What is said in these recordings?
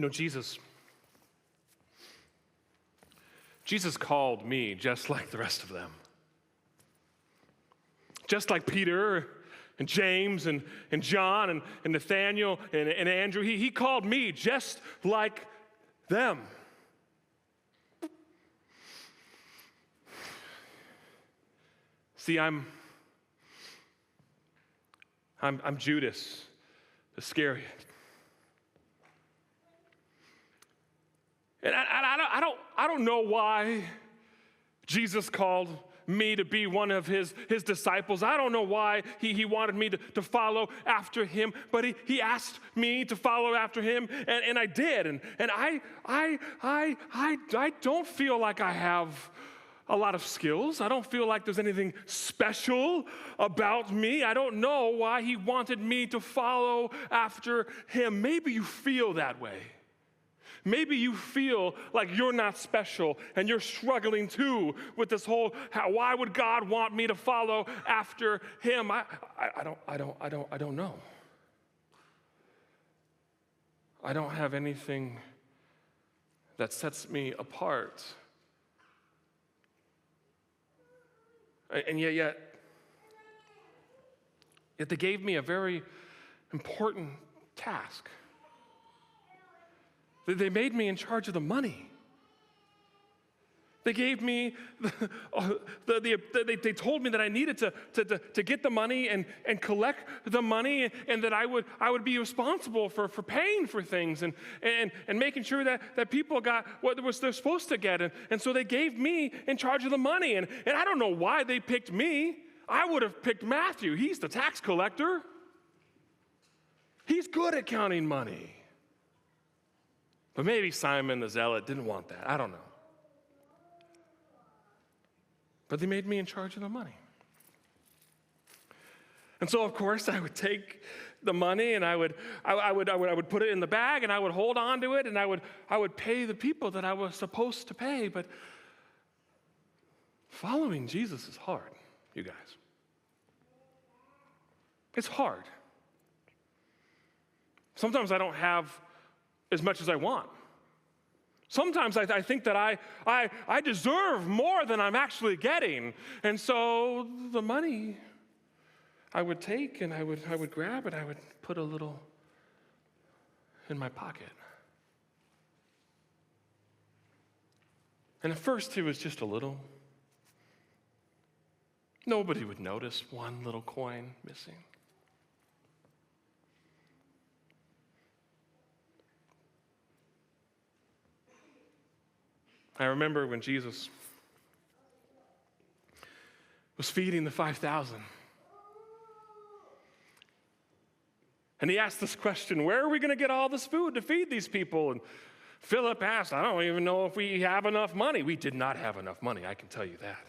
Jesus called me just like the rest of them. Just like Peter and James and John and Nathaniel and Andrew, he called me just like them. See, I'm Judas Iscariot. And I don't know why Jesus called me to be one of his disciples. I don't know why he wanted me to follow after him, but he asked me to follow after him, and I did. And I don't feel like I have a lot of skills. I don't feel like there's anything special about me. I don't know why he wanted me to follow after him. Maybe you feel that way. Maybe you feel like you're not special and you're struggling too with this whole, why would God want me to follow after him? I don't know. I don't have anything that sets me apart. And yet they gave me a very important task. They made me in charge of the money. They gave me, they told me that I needed to get the money and collect the money, and that I would be responsible for paying for things and making sure that people got what they're supposed to get. And so they gave me in charge of the money. And I don't know why they picked me. I would have picked Matthew. He's the tax collector. He's good at counting money. But maybe Simon the Zealot didn't want that. I don't know. But they made me in charge of the money. And so, of course, I would take the money and I would put it in the bag and I would hold on to it and I would pay the people that I was supposed to pay. But following Jesus is hard, you guys. It's hard. Sometimes I don't have as much as I want. Sometimes I think that I deserve more than I'm actually getting. And so the money I would take and I would grab and I would put a little in my pocket. And at first it was just a little. Nobody would notice one little coin missing. I remember when Jesus was feeding the 5,000. And he asked this question, where are we going to get all this food to feed these people? And Philip asked, I don't even know if we have enough money. We did not have enough money, I can tell you that.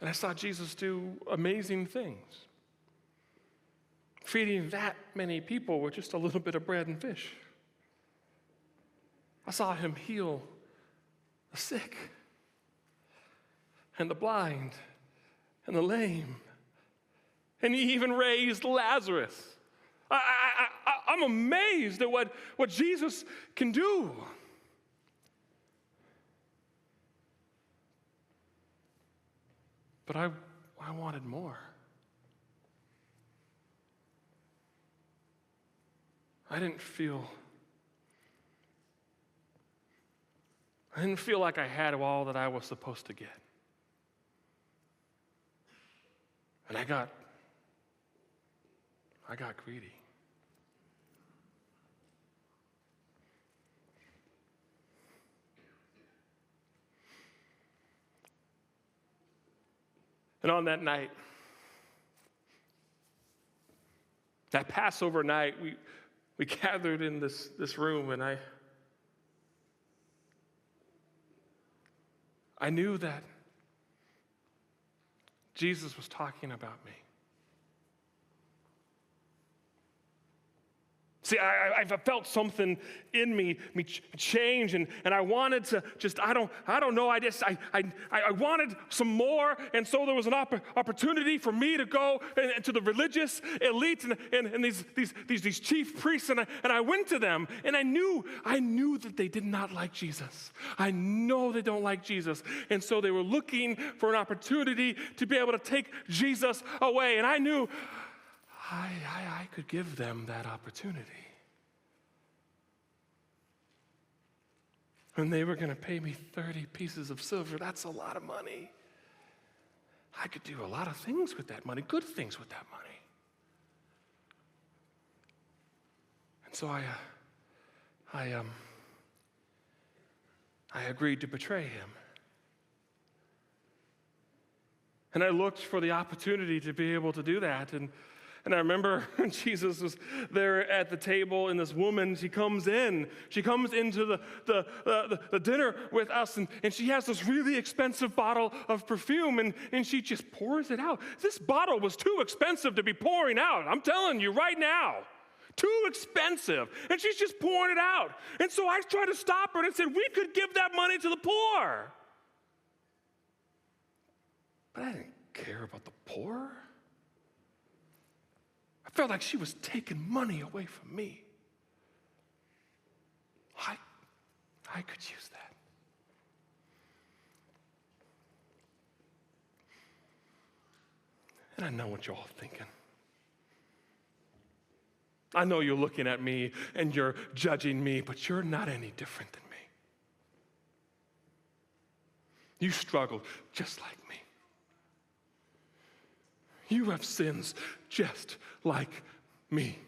And I saw Jesus do amazing things. Feeding that many people with just a little bit of bread and fish. I saw him heal the sick and the blind and the lame. And he even raised Lazarus. I'm amazed at what Jesus can do. But I wanted more. I didn't feel like I had all that I was supposed to get. And I got greedy. And on that night, that Passover night, we gathered in this room, and I knew that Jesus was talking about me. See, I felt something in me change, and I wanted to just, I don't know, I wanted some more, and so there was an opportunity for me to go to the religious elite and these chief priests, and I went to them, and I knew that they did not like Jesus. I know they don't like Jesus, and so they were looking for an opportunity to be able to take Jesus away, and I knew I could give them that opportunity. And they were going to pay me 30 pieces of silver. That's a lot of money. I could do a lot of things with that money, good things with that money. And so I agreed to betray him. And I looked for the opportunity to be able to do that. And I remember when Jesus was there at the table, and this woman, she comes into the dinner with us, and she has this really expensive bottle of perfume, and she just pours it out. This bottle was too expensive to be pouring out. I'm telling you right now. Too expensive. And she's just pouring it out. And so I tried to stop her and said, we could give that money to the poor. But I didn't care about the poor. I felt like she was taking money away from me. I could use that. And I know what you're all thinking. I know you're looking at me and you're judging me, but you're not any different than me. You struggle just like me. You have sins just like me.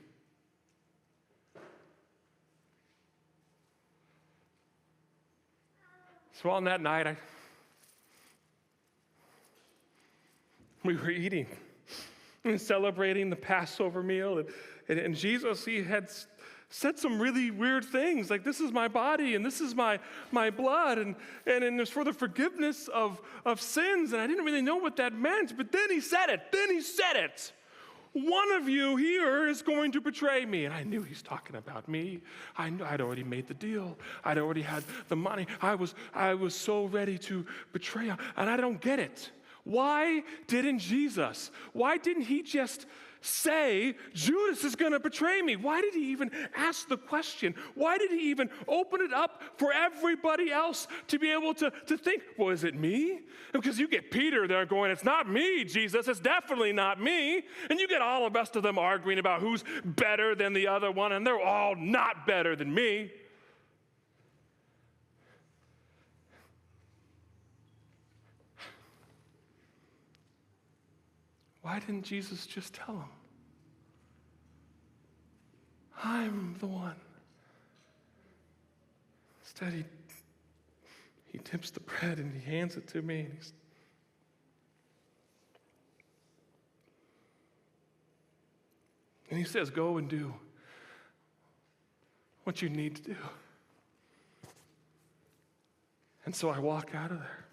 So on that night, we were eating and celebrating the Passover meal, and Jesus, he had said some really weird things, like, this is my body and this is my blood, and it's for the forgiveness of sins, and I didn't really know what that meant, but then he said it. One of you here is going to betray me. And I knew he's talking about me. I'd already made the deal. I'd already had the money. I was so ready to betray him, and I don't get it. Why didn't he just say, Judas is going to betray me? Why did he even ask the question? Why did he even open it up for everybody else to be able to think, well, is it me? Because you get Peter there going, it's not me, Jesus, it's definitely not me. And you get all the rest of them arguing about who's better than the other one, and they're all not better than me. Why didn't Jesus just tell him? I'm the one. Instead, he tips the bread and he hands it to me. And he says, go and do what you need to do. And so I walk out of there.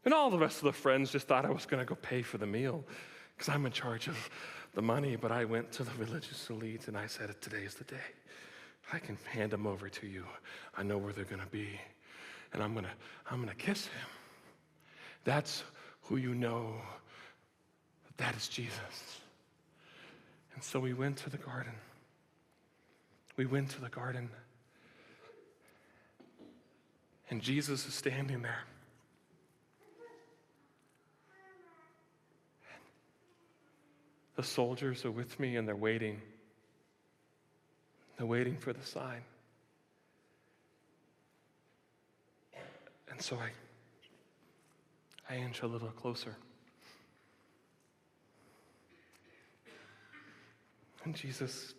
And all the rest of the friends just thought I was going to go pay for the meal because I'm in charge of the money. But I went to the religious elite and I said, today's the day. I can hand them over to you. I know where they're going to be. And I'm going to kiss him. That's who you know. That is Jesus. And so we went to the garden. And Jesus is standing there. The soldiers are with me and they're waiting. They're waiting for the sign. And so I inch a little closer. And Jesus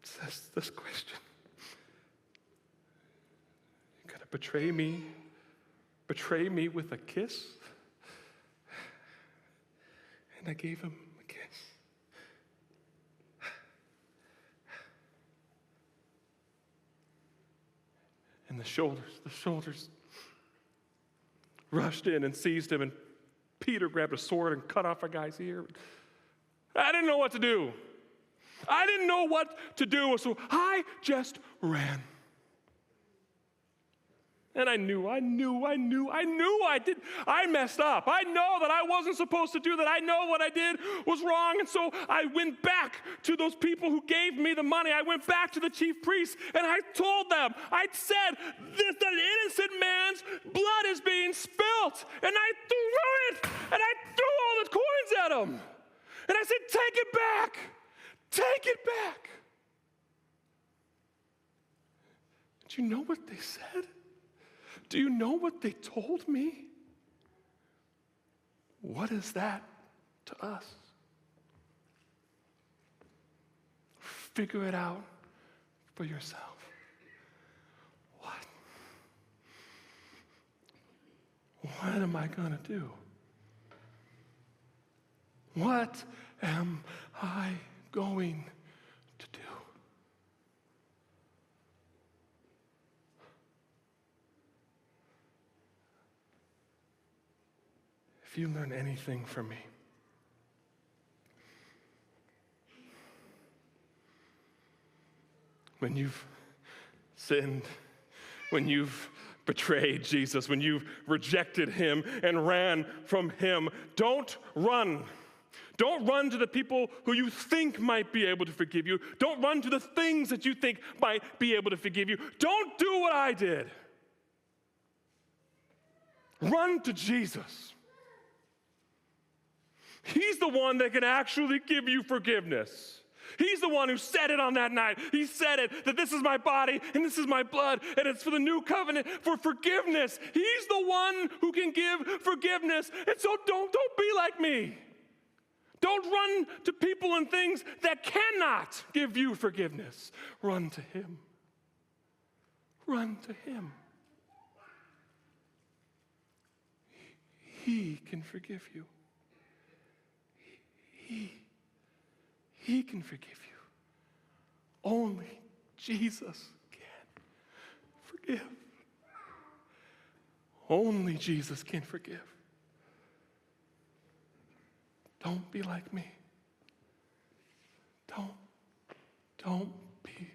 says this question. You're going to betray me? Betray me with a kiss? And I gave him a kiss. And the shoulders rushed in and seized him, and Peter grabbed a sword and cut off a guy's ear. I didn't know what to do. I didn't know what to do, so I just ran. And I messed up. I know that I wasn't supposed to do that. I know what I did was wrong. And so I went back to those people who gave me the money. I went back to the chief priests and I told them, I said, that an innocent man's blood is being spilt. And I threw it, and I threw all the coins at him. And I said, take it back. Take it back. Do you know what they said? Do you know what they told me? What is that to us? Figure it out for yourself. What am I going to do? What am I going to do? If you learn anything from me, when you've sinned, when you've betrayed Jesus, when you've rejected him and ran from him, don't run. Don't run to the people who you think might be able to forgive you. Don't run to the things that you think might be able to forgive you. Don't do what I did. Run to Jesus. He's the one that can actually give you forgiveness. He's the one who said it on that night. He said it, that this is my body and this is my blood, and it's for the new covenant, for forgiveness. He's the one who can give forgiveness. And so don't be like me. Don't run to people and things that cannot give you forgiveness. Run to him. Run to him. He can forgive you. He can forgive you. Only Jesus can forgive. Only Jesus can forgive. Don't be like me. Don't be